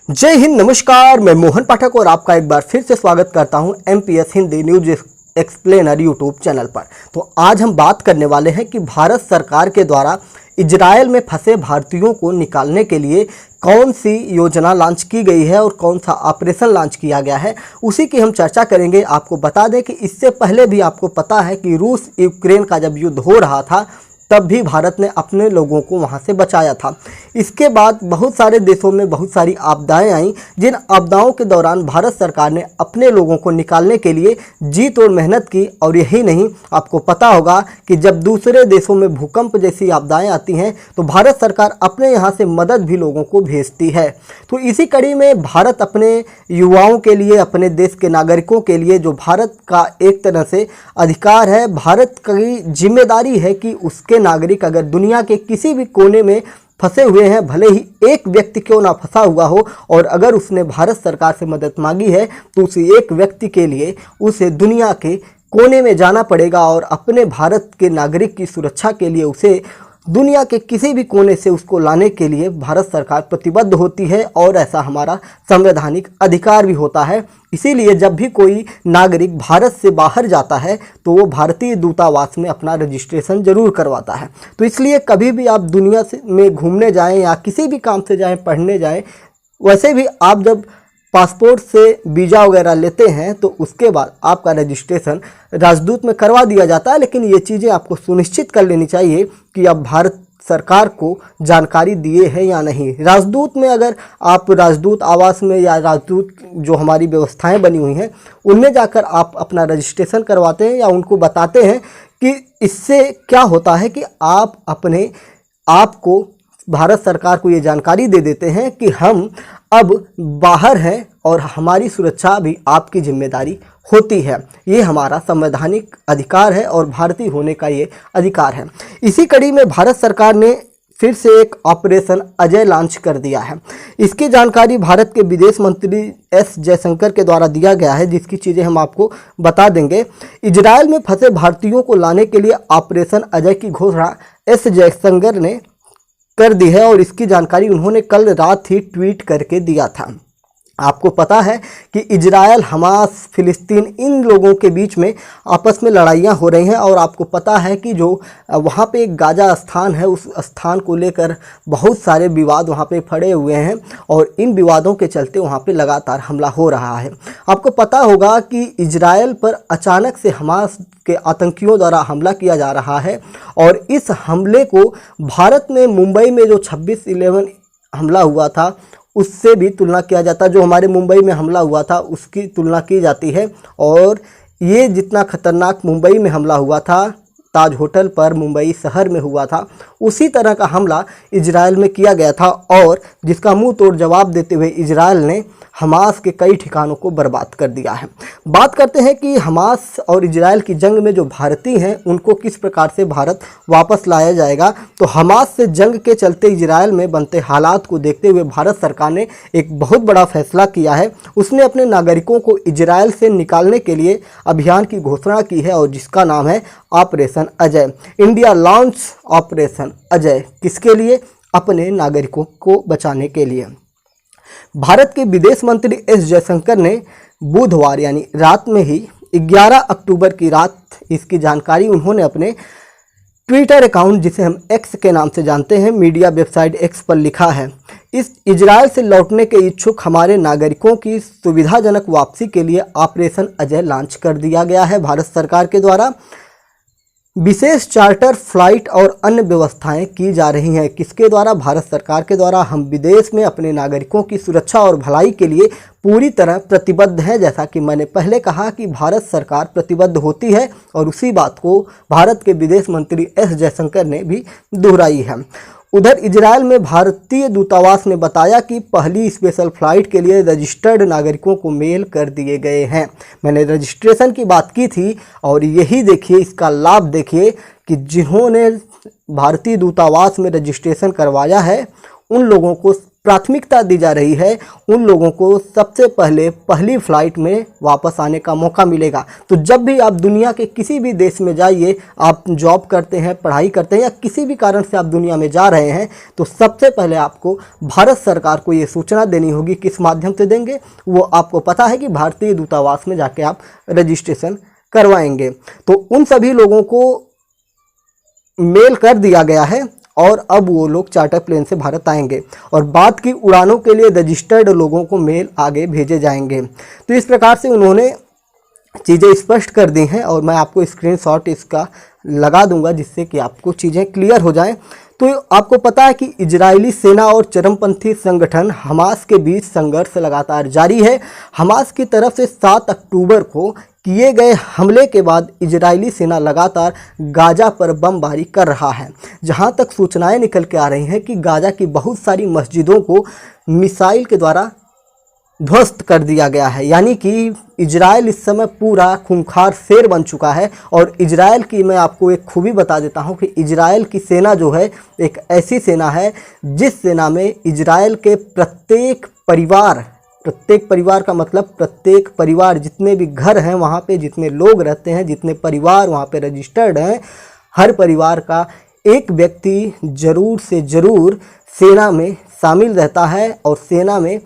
जय हिंद, नमस्कार। मैं मोहन पाठक और आपका एक बार फिर से स्वागत करता हूं MPS Hindi news explainer YouTube channel पर। तो आज हम बात करने वाले हैं कि भारत सरकार के द्वारा इजरायल में फंसे भारतीयों को निकालने के लिए कौन सी योजना लॉन्च की गई है और कौन सा ऑपरेशन लॉन्च किया गया है, उसी की हम चर्चा करेंगे। आपको बता दें कि इससे पहले भी आपको पता है कि रूस यूक्रेन का जब युद्ध हो रहा था तब भी भारत ने अपने लोगों को वहां से बचाया था। इसके बाद बहुत सारे देशों में बहुत सारी आपदाएं आईं, जिन आपदाओं के दौरान भारत सरकार ने अपने लोगों को निकालने के लिए जी तोड़ मेहनत की। और यही नहीं, आपको पता होगा कि जब दूसरे देशों में भूकंप जैसी आपदाएं आती हैं तो भारत सरकार अपने यहाँ से मदद भी लोगों को भेजती है। तो इसी कड़ी में भारत अपने युवाओं के लिए, अपने देश के नागरिकों के लिए, जो भारत का एक तरह से अधिकार है, भारत की जिम्मेदारी है कि उसके नागरिक अगर दुनिया के किसी भी कोने में फंसे हुए हैं, भले ही एक व्यक्ति क्यों ना फंसा हुआ हो, और अगर उसने भारत सरकार से मदद मांगी है तो उस एक व्यक्ति के लिए उसे दुनिया के कोने में जाना पड़ेगा और अपने भारत के नागरिक की सुरक्षा के लिए उसे दुनिया के किसी भी कोने से उसको लाने के लिए भारत सरकार प्रतिबद्ध होती है। और ऐसा हमारा संवैधानिक अधिकार भी होता है। इसीलिए जब भी कोई नागरिक भारत से बाहर जाता है तो वो भारतीय दूतावास में अपना रजिस्ट्रेशन जरूर करवाता है। तो इसलिए कभी भी आप दुनिया में घूमने जाएं या किसी भी काम से जाएं, पढ़ने जाएं, वैसे भी आप जब पासपोर्ट से वीज़ा वगैरह लेते हैं तो उसके बाद आपका रजिस्ट्रेशन राजदूत में करवा दिया जाता है। लेकिन ये चीज़ें आपको सुनिश्चित कर लेनी चाहिए कि आप भारत सरकार को जानकारी दिए हैं या नहीं। राजदूत में अगर आप राजदूत आवास में या राजदूत जो हमारी व्यवस्थाएं बनी हुई हैं उनमें जाकर आप अपना रजिस्ट्रेशन करवाते हैं या उनको बताते हैं कि इससे क्या होता है कि आप अपने आप को भारत सरकार को ये जानकारी दे देते हैं कि हम अब बाहर हैं और हमारी सुरक्षा भी आपकी जिम्मेदारी होती है। ये हमारा संवैधानिक अधिकार है और भारतीय होने का ये अधिकार है। इसी कड़ी में भारत सरकार ने फिर से एक ऑपरेशन अजय लॉन्च कर दिया है। इसकी जानकारी भारत के विदेश मंत्री एस जयशंकर के द्वारा दिया गया है, जिसकी चीज़ें हम आपको बता देंगे। इजरायल में फंसे भारतीयों को लाने के लिए ऑपरेशन अजय की घोषणा एस जयशंकर ने कर दी है और इसकी जानकारी उन्होंने कल रात ही ट्वीट करके दिया था। आपको पता है कि इजरायल, हमास, फिलिस्तीन, इन लोगों के बीच में आपस में लड़ाइयाँ हो रही हैं। और आपको पता है कि जो वहाँ पे एक गाजा स्थान है, उस स्थान को लेकर बहुत सारे विवाद वहाँ पे खड़े हुए हैं और इन विवादों के चलते वहाँ पे लगातार हमला हो रहा है। आपको पता होगा कि इजरायल पर अचानक से हमास के आतंकियों द्वारा हमला किया जा रहा है और इस हमले को भारत में मुंबई में जो 26/11 हमला हुआ था उससे भी तुलना किया जाता है। जो हमारे मुंबई में हमला हुआ था उसकी तुलना की जाती है। और ये जितना खतरनाक मुंबई में हमला हुआ था, ताज होटल पर मुंबई शहर में हुआ था, उसी तरह का हमला इजरायल में किया गया था और जिसका मुंह तोड़ जवाब देते हुए इजरायल ने हमास के कई ठिकानों को बर्बाद कर दिया है। बात करते हैं कि हमास और इजरायल की जंग में जो भारतीय हैं उनको किस प्रकार से भारत वापस लाया जाएगा। तो हमास से जंग के चलते इजरायल में बनते हालात को देखते हुए भारत सरकार ने एक बहुत बड़ा फैसला किया है। उसने अपने नागरिकों को इजरायल से निकालने के लिए अभियान की घोषणा की है और जिसका नाम है operation Ajay. India launch operation Ajay. किसके लिए? अपने नागरिकों को बचाने के लिए। भारत के विदेश मंत्री एस जयशंकर ने बुधवार यानी रात में ही 11 अक्टूबर की रात इसकी जानकारी उन्होंने अपने ट्विटर अकाउंट, जिसे हम एक्स के नाम से जानते हैं, मीडिया वेबसाइट एक्स पर लिखा है। इस इजरायल से लौटने के इच्छुक हमारे नागरिकों की सुविधाजनक वापसी के लिए ऑपरेशन अजय लॉन्च कर दिया गया है। भारत सरकार के द्वारा विशेष चार्टर फ्लाइट और अन्य व्यवस्थाएं की जा रही हैं। किसके द्वारा? भारत सरकार के द्वारा। हम विदेश में अपने नागरिकों की सुरक्षा और भलाई के लिए पूरी तरह प्रतिबद्ध हैं। जैसा कि मैंने पहले कहा कि भारत सरकार प्रतिबद्ध होती है और उसी बात को भारत के विदेश मंत्री एस जयशंकर ने भी दोहराई है। उधर इजरायल में भारतीय दूतावास ने बताया कि पहली स्पेशल फ्लाइट के लिए रजिस्टर्ड नागरिकों को मेल कर दिए गए हैं। मैंने रजिस्ट्रेशन की बात की थी और यही देखिए, इसका लाभ देखिए कि जिन्होंने भारतीय दूतावास में रजिस्ट्रेशन करवाया है उन लोगों को प्राथमिकता दी जा रही है उन लोगों को सबसे पहले पहली फ्लाइट में वापस आने का मौका मिलेगा। तो जब भी आप दुनिया के किसी भी देश में जाइए, आप जॉब करते हैं, पढ़ाई करते हैं या किसी भी कारण से आप दुनिया में जा रहे हैं, तो सबसे पहले आपको भारत सरकार को ये सूचना देनी होगी। किस माध्यम से देंगे वो आपको पता है कि भारतीय दूतावास में जाके आप रजिस्ट्रेशन करवाएंगे। तो उन सभी लोगों को मेल कर दिया गया है और अब वो लोग चार्टर प्लेन से भारत आएंगे और बाद की उड़ानों के लिए रजिस्टर्ड लोगों को मेल आगे भेजे जाएंगे। तो इस प्रकार से उन्होंने चीज़ें स्पष्ट कर दी हैं और मैं आपको स्क्रीनशॉट इसका लगा दूंगा जिससे कि आपको चीज़ें क्लियर हो जाएं। तो आपको पता है कि इजरायली सेना और चरमपंथी संगठन हमास के बीच संघर्ष लगातार जारी है। हमास की तरफ से 7 अक्टूबर को किए गए हमले के बाद इजरायली सेना लगातार गाजा पर बमबारी कर रहा है। जहां तक सूचनाएं निकल के आ रही हैं कि गाजा की बहुत सारी मस्जिदों को मिसाइल के द्वारा ध्वस्त कर दिया गया है। यानी कि इजराइल इस समय पूरा खूंखार शेर बन चुका है। और इजराइल की मैं आपको एक खूबी बता देता हूं कि इजराइल की सेना जो है एक ऐसी सेना है जिस सेना में इजराइल के प्रत्येक परिवार का मतलब प्रत्येक परिवार, जितने भी घर हैं वहाँ पे जितने लोग रहते हैं, जितने परिवार वहाँ पे रजिस्टर्ड हैं, हर परिवार का एक व्यक्ति ज़रूर से ज़रूर सेना में शामिल रहता है और सेना में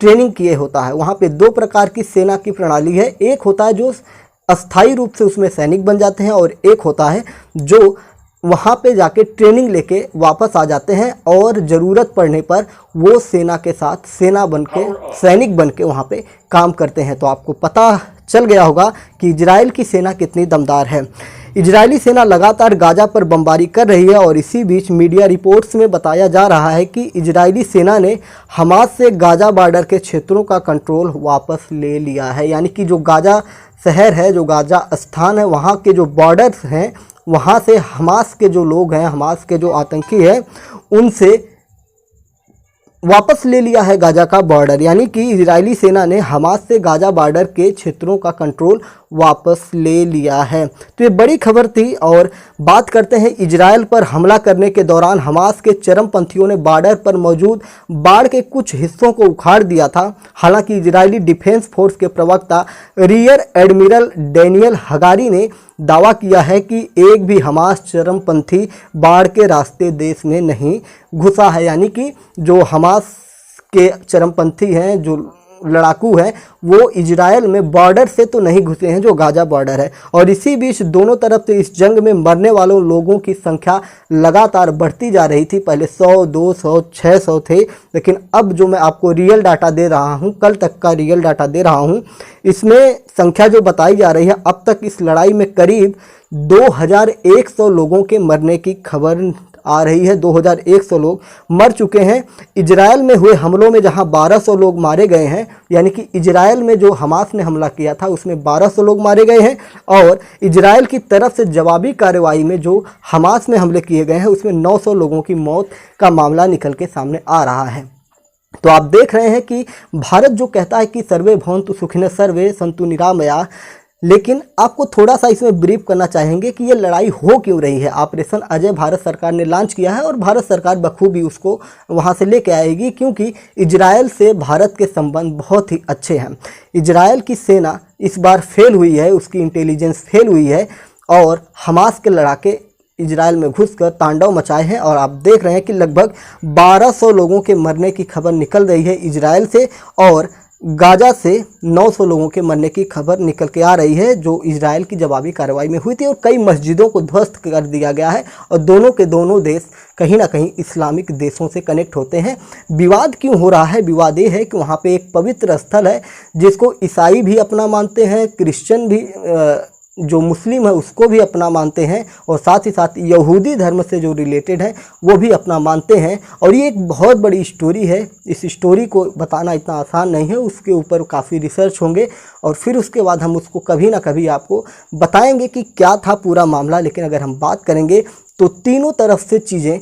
ट्रेनिंग किए होता है। वहाँ पे 2 प्रकार की सेना की प्रणाली है। एक होता है जो अस्थायी रूप से उसमें सैनिक बन जाते हैं और एक होता है जो वहाँ पे जाके ट्रेनिंग लेके वापस आ जाते हैं और ज़रूरत पड़ने पर वो सेना के साथ सैनिक बन के वहाँ पे काम करते हैं। तो आपको पता चल गया होगा कि इजराइल की सेना कितनी दमदार है। इजरायली सेना लगातार गाजा पर बमबारी कर रही है और इसी बीच मीडिया रिपोर्ट्स में बताया जा रहा है कि इजरायली सेना ने हमास से गाजा बॉर्डर के क्षेत्रों का कंट्रोल वापस ले लिया है। यानी कि जो गाजा शहर है, जो गाजा स्थान है, वहाँ के जो बॉर्डर्स हैं, वहाँ से हमास के जो लोग हैं, हमास के जो आतंकी हैं, उनसे वापस ले लिया है गाजा का बॉर्डर। यानी कि इजरायली सेना ने हमास से गाजा बॉर्डर के क्षेत्रों का कंट्रोल वापस ले लिया है। तो ये बड़ी खबर थी। और बात करते हैं इजराइल पर हमला करने के दौरान हमास के चरमपंथियों ने बॉर्डर पर मौजूद बाढ़ के कुछ हिस्सों को उखाड़ दिया था। हालांकि इजरायली डिफेंस फोर्स के प्रवक्ता रियर एडमिरल डैनियल हगारी ने दावा किया है कि एक भी हमास चरमपंथी बाढ़ के रास्ते देश में नहीं घुसा है। यानी कि जो हमास के चरमपंथी हैं, जो लड़ाकू हैं, वो इजराइल में बॉर्डर से तो नहीं घुसे हैं जो गाजा बॉर्डर है। और इसी बीच दोनों तरफ से इस जंग में मरने वालों लोगों की संख्या लगातार बढ़ती जा रही थी। पहले 100, 200, 600 थे, लेकिन अब जो मैं आपको रियल डाटा दे रहा हूं, कल तक का रियल डाटा दे रहा हूं, इसमें संख्या जो बताई जा रही है, अब तक इस लड़ाई में करीब 2100 लोगों के मरने की खबर आ रही है। 2100 लोग मर चुके हैं। इजराइल में हुए हमलों में जहां 1200 लोग मारे गए हैं, यानी कि इजराइल में जो हमास ने हमला किया था उसमें 1200 लोग मारे गए हैं और इजराइल की तरफ से जवाबी कार्रवाई में जो हमास में हमले किए गए हैं उसमें 900 लोगों की मौत का मामला निकल के सामने आ रहा है। तो आप देख रहे हैं कि भारत जो कहता है कि सर्वे भवन्तु सुखिनः सर्वे सन्तु निरामया, लेकिन आपको थोड़ा सा इसमें ब्रीफ करना चाहेंगे कि ये लड़ाई हो क्यों रही है। ऑपरेशन अजय भारत सरकार ने लॉन्च किया है और भारत सरकार बखूबी उसको वहाँ से लेके आएगी, क्योंकि इजराइल से भारत के संबंध बहुत ही अच्छे हैं। इजराइल की सेना इस बार फेल हुई है, उसकी इंटेलिजेंस फेल हुई है और हमास के लड़ाके इजराइल में घुसकर तांडव मचाए हैं। और आप देख रहे हैं कि लगभग 1200 लोगों के मरने की खबर निकल रही है इजराइल से और गाजा से 900 लोगों के मरने की खबर निकल के आ रही है, जो इजराइल की जवाबी कार्रवाई में हुई थी। और कई मस्जिदों को ध्वस्त कर दिया गया है और दोनों के दोनों देश कहीं ना कहीं इस्लामिक देशों से कनेक्ट होते हैं। विवाद क्यों हो रहा है? विवाद ये है कि वहाँ पे एक पवित्र स्थल है जिसको ईसाई भी अपना मानते हैं, क्रिश्चियन भी जो मुस्लिम है उसको भी अपना मानते हैं और साथ ही साथ यहूदी धर्म से जो रिलेटेड है वो भी अपना मानते हैं। और ये एक बहुत बड़ी स्टोरी है। इस स्टोरी को बताना इतना आसान नहीं है, उसके ऊपर काफ़ी रिसर्च होंगे और फिर उसके बाद हम उसको कभी ना कभी आपको बताएंगे कि क्या था पूरा मामला। लेकिन अगर हम बात करेंगे तो तीनों तरफ से चीज़ें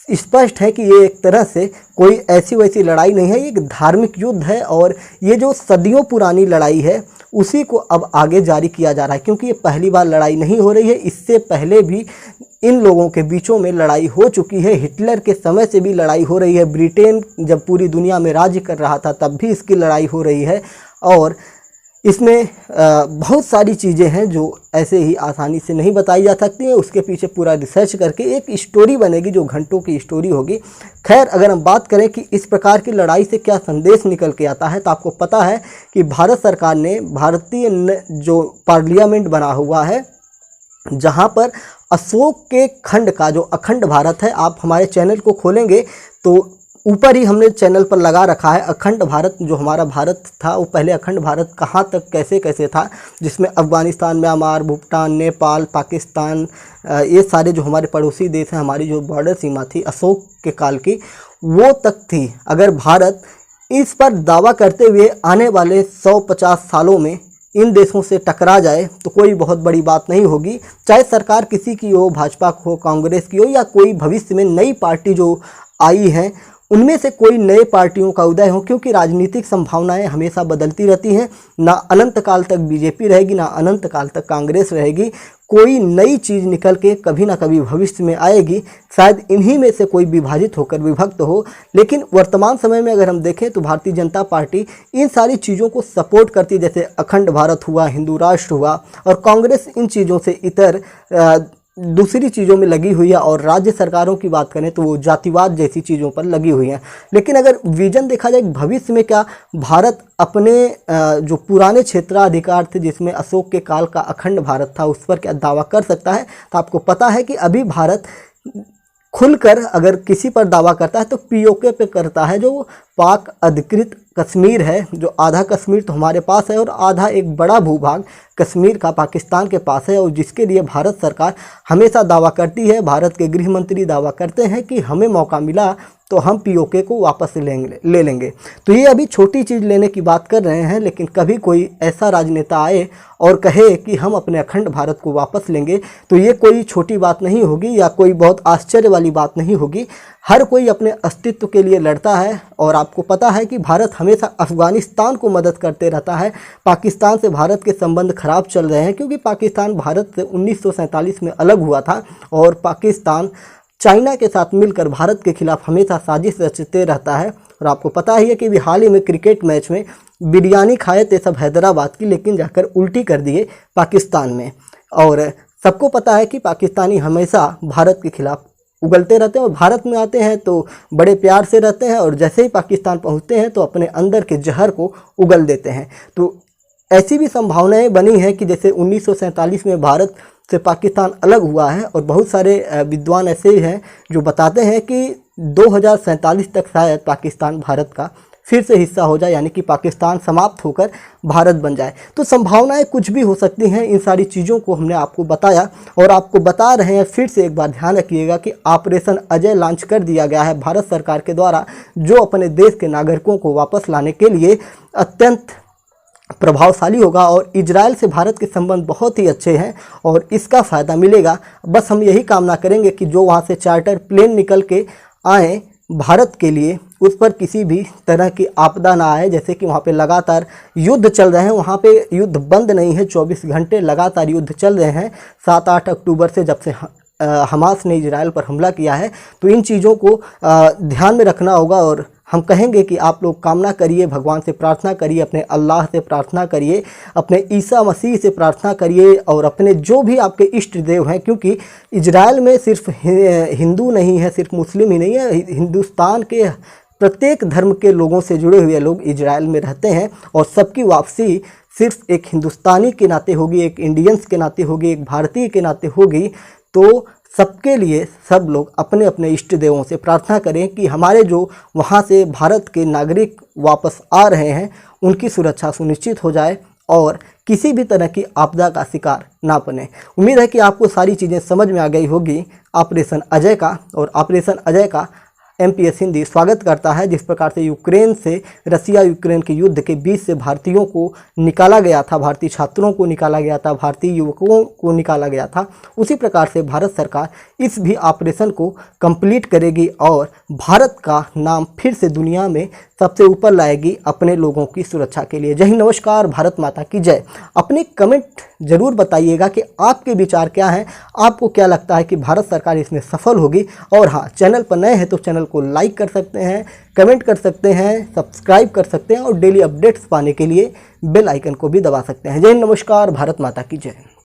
स्पष्ट है कि ये एक तरह से कोई ऐसी वैसी लड़ाई नहीं है, ये एक धार्मिक युद्ध है और ये जो सदियों पुरानी लड़ाई है उसी को अब आगे जारी किया जा रहा है, क्योंकि ये पहली बार लड़ाई नहीं हो रही है। इससे पहले भी इन लोगों के बीचों में लड़ाई हो चुकी है, हिटलर के समय से भी लड़ाई हो रही है, ब्रिटेन जब पूरी दुनिया में राज्य कर रहा था तब भी इसकी लड़ाई हो रही है। और इसमें बहुत सारी चीज़ें हैं जो ऐसे ही आसानी से नहीं बताई जा सकती हैं, उसके पीछे पूरा रिसर्च करके एक स्टोरी बनेगी जो घंटों की स्टोरी होगी। खैर, अगर हम बात करें कि इस प्रकार की लड़ाई से क्या संदेश निकल के आता है, तो आपको पता है कि भारत सरकार ने भारतीय जो पार्लियामेंट बना हुआ है, जहाँ पर अशोक के खंड का जो अखंड भारत है, आप हमारे चैनल को खोलेंगे तो ऊपर ही हमने चैनल पर लगा रखा है अखंड भारत। जो हमारा भारत था वो पहले अखंड भारत कहाँ तक कैसे कैसे था, जिसमें अफ़गानिस्तान, म्यांमार, भूटान, नेपाल, पाकिस्तान, ये सारे जो हमारे पड़ोसी देश हैं, हमारी जो बॉर्डर सीमा थी अशोक के काल की वो तक थी। अगर भारत इस पर दावा करते हुए आने वाले 150 सालों में इन देशों से टकरा जाए तो कोई बहुत बड़ी बात नहीं होगी, चाहे सरकार किसी की हो, भाजपा हो, कांग्रेस की हो, या कोई भविष्य में नई पार्टी जो आई हैं उनमें से कोई नए पार्टियों का उदय हो, क्योंकि राजनीतिक संभावनाएं हमेशा बदलती रहती हैं। ना अनंत काल तक बीजेपी रहेगी, ना अनंत काल तक कांग्रेस रहेगी, कोई नई चीज़ निकल के कभी ना कभी भविष्य में आएगी। शायद इन्हीं में से कोई विभाजित होकर विभक्त हो, लेकिन वर्तमान समय में अगर हम देखें तो भारतीय जनता पार्टी इन सारी चीज़ों को सपोर्ट करती है, जैसे अखंड भारत हुआ, हिंदू राष्ट्र हुआ, और कांग्रेस इन चीज़ों से इतर दूसरी चीज़ों में लगी हुई है। और राज्य सरकारों की बात करें तो वो जातिवाद जैसी चीज़ों पर लगी हुई हैं। लेकिन अगर विजन देखा जाए भविष्य में क्या भारत अपने जो पुराने क्षेत्राधिकार थे जिसमें अशोक के काल का अखंड भारत था उस पर क्या दावा कर सकता है, तो आपको पता है कि अभी भारत खुलकर अगर किसी पर दावा करता है तो पीओके पे करता है, जो पाक अधिकृत कश्मीर है, जो आधा कश्मीर तो हमारे पास है और आधा एक बड़ा भूभाग कश्मीर का पाकिस्तान के पास है, और जिसके लिए भारत सरकार हमेशा दावा करती है, भारत के गृह मंत्री दावा करते हैं कि हमें मौका मिला तो हम पीओके को वापस ले लेंगे। तो ये अभी छोटी चीज़ लेने की बात कर रहे हैं, लेकिन कभी कोई ऐसा राजनेता आए और कहे कि हम अपने अखंड भारत को वापस लेंगे तो ये कोई छोटी बात नहीं होगी या कोई बहुत आश्चर्य वाली बात नहीं होगी। हर कोई अपने अस्तित्व के लिए लड़ता है, और आपको पता है कि भारत हमेशा अफ़गानिस्तान को मदद करते रहता है। पाकिस्तान से भारत के संबंध खराब चल रहे हैं क्योंकि पाकिस्तान भारत से 1947 में अलग हुआ था, और पाकिस्तान चाइना के साथ मिलकर भारत के खिलाफ हमेशा साजिश रचते रहता है। और आपको पता ही है कि भी हाल ही में क्रिकेट मैच में बिरयानी खाए थे सब हैदराबाद की, लेकिन जाकर उल्टी कर दिए पाकिस्तान में। और सबको पता है कि पाकिस्तानी हमेशा भारत के खिलाफ उगलते रहते हैं, और भारत में आते हैं तो बड़े प्यार से रहते हैं, और जैसे ही पाकिस्तान पहुंचते हैं तो अपने अंदर के जहर को उगल देते हैं। तो ऐसी भी संभावनाएं बनी हैं कि जैसे 1947 में भारत से पाकिस्तान अलग हुआ है, और बहुत सारे विद्वान ऐसे ही हैं जो बताते हैं कि 2047 तक शायद पाकिस्तान भारत का फिर से हिस्सा हो जाए, यानी कि पाकिस्तान समाप्त होकर भारत बन जाए। तो संभावनाएं कुछ भी हो सकती हैं। इन सारी चीज़ों को हमने आपको बताया और आपको बता रहे हैं। फिर से एक बार ध्यान रखिएगा कि ऑपरेशन अजय लॉन्च कर दिया गया है भारत सरकार के द्वारा, जो अपने देश के नागरिकों को वापस लाने के लिए अत्यंत प्रभावशाली होगा। और इजराइल से भारत के संबंध बहुत ही अच्छे हैं और इसका फ़ायदा मिलेगा। बस हम यही कामना करेंगे कि जो वहाँ से चार्टर प्लेन निकल के आए भारत के लिए, उस पर किसी भी तरह की आपदा ना आए। जैसे कि वहाँ पे लगातार युद्ध चल रहे हैं, वहाँ पे युद्ध बंद नहीं है, 24 घंटे लगातार युद्ध चल रहे हैं 7-8 अक्टूबर से, जब से हमास ने इजराइल पर हमला किया है। तो इन चीज़ों को ध्यान में रखना होगा, और हम कहेंगे कि आप लोग कामना करिए, भगवान से प्रार्थना करिए, अपने अल्लाह से प्रार्थना करिए, अपने ईसा मसीह से प्रार्थना करिए, और अपने जो भी आपके इष्ट देव हैं, क्योंकि इजराइल में सिर्फ हिंदू नहीं है, सिर्फ मुस्लिम ही नहीं है, हिंदुस्तान के प्रत्येक धर्म के लोगों से जुड़े हुए लोग इजराइल में रहते हैं, और सबकी वापसी सिर्फ एक हिंदुस्तानी के नाते होगी, एक इंडियंस के नाते होगी, एक भारतीय के नाते होगी। तो सबके लिए सब लोग अपने अपने इष्ट देवों से प्रार्थना करें कि हमारे जो वहाँ से भारत के नागरिक वापस आ रहे हैं उनकी सुरक्षा सुनिश्चित हो जाए और किसी भी तरह की आपदा का शिकार ना बने। उम्मीद है कि आपको सारी चीज़ें समझ में आ गई होगी ऑपरेशन अजय का, और ऑपरेशन अजय का MPS हिंदी स्वागत करता है। जिस प्रकार से यूक्रेन से रसिया यूक्रेन के युद्ध के बीच से भारतीयों को निकाला गया था, भारतीय छात्रों को निकाला गया था, भारतीय युवकों को निकाला गया था, उसी प्रकार से भारत सरकार इस भी ऑपरेशन को कंप्लीट करेगी और भारत का नाम फिर से दुनिया में सबसे ऊपर लाएगी अपने लोगों की सुरक्षा के लिए। जय हिंद, नमस्कार, भारत माता की जय। अपने कमेंट जरूर बताइएगा कि आपके विचार क्या हैं, आपको क्या लगता है कि भारत सरकार इसमें सफल होगी। और हाँ, चैनल पर नए हैं तो चैनल को लाइक कर सकते हैं, कमेंट कर सकते हैं, सब्सक्राइब कर सकते हैं और डेली अपडेट्स पाने के लिए बेल आइकन को भी दबा सकते हैं। जय हिंद, नमस्कार, भारत माता की जय।